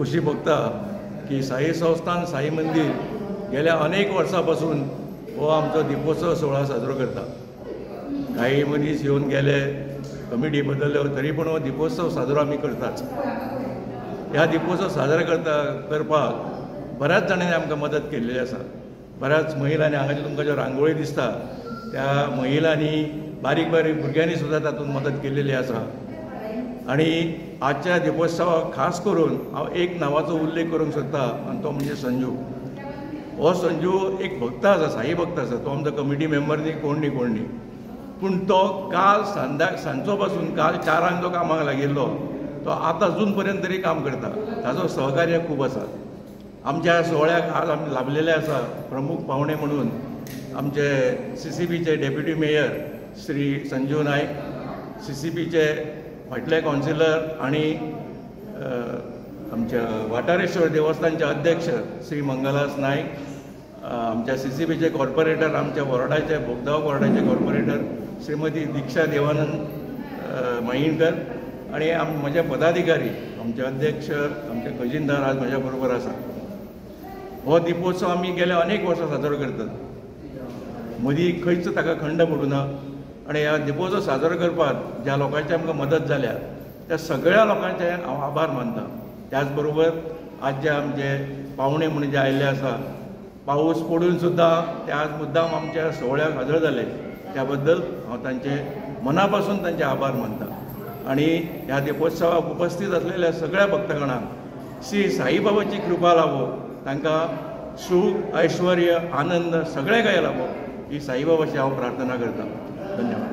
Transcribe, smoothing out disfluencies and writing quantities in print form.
खुशी भोगता की साई संस्थान साई मंदिर गेल्या अनेक वर्सां पासून हो आमचो दिपोत्सव सोहळा साजरो करता। काही मनीस येवन गेले, कमिटी बदल्यो, तरी पूण हो दिपोत्सव साजरो आमी करताच। ह्या दिपोत्सव साजरो करपाक बऱ्याच जाणांनी आमकां मदत केल्ली आसा। बऱ्याच महिलांनी, हांगाची तुमकां ज्यो रांगोळी दिसता त्या महिलांनी, बारीक बारीक भुरग्यांनी सुद्दां तातूंत मदत केल्ली आसा। आणि आजच्या दिपोत्सवाक खास करून हांव एक नांवाचो उल्लेख करूंक सोदता आनी तो म्हणजे संजू। हो संजू एक भक्त आसा, साई भक्त आसा। तो आमचो कमिटी मेंबर न्ही, कोण न्ही, पूण तो काल सांजचो पासून काल 4 तो कामाक लागिल्लो, तो आतां अजून पर्यंत तरी काम करता। ताजो सहकार्य खूब आसा। आमच्या सोहळ्याक आज आमी लाभलेले आसा प्रमुख पावणे म्हणून आमचे CCBचे डेप्युटी मेयर श्री संजू नायक, CCBचे फाटले कावन्सिलर आणि आमच्या वाटारेश्वर देवस्थानचे अध्यक्ष श्री मंगलास नायक, आमच्या CCBचे कॉर्पोरेटर, आमच्या वॉर्डाचे बोगदाव वॉर्डाचे कॉर्पोरेटर श्रीमती दीक्षा देवानंद मायिणकर आणि म्हजे पदाधिकारी, आमचे अध्यक्ष, आमचे खजिनदार आज म्हज्या बरोबर आसा। हो दिपोत्सव आमी गेल्या अनेक वर्सां साजरो करतात। मदीं खंयच ताका खंड पडूं ना। आणि ह्या दिपोत्सव साजरो करपाक ज्या लोकांची आमकां मदत जाल्या त्या सगळ्या लोकांचे हांव आभार मानता। त्याच बरोबर आज जे आमचे पावणे म्हणून जे आयिल्ले आसा, पाऊस पडून सुद्दां ते आज मुद्दाम आमच्या सोहळ्याक हजर जाले, त्या बद्दल हांव तांचे मना पासून तांचे आभार मानता। आणि ह्या दिपोत्सवाक उपस्थित असलेल्या सगळ्या भक्तगणांक श्री साईबाबाची कृपा लाभो, तांकां सुख, ऐश्वर्य, आनंद सगळें काय लाभो ही साईबाबाची हांव प्रार्थना करता। धन्यवाद।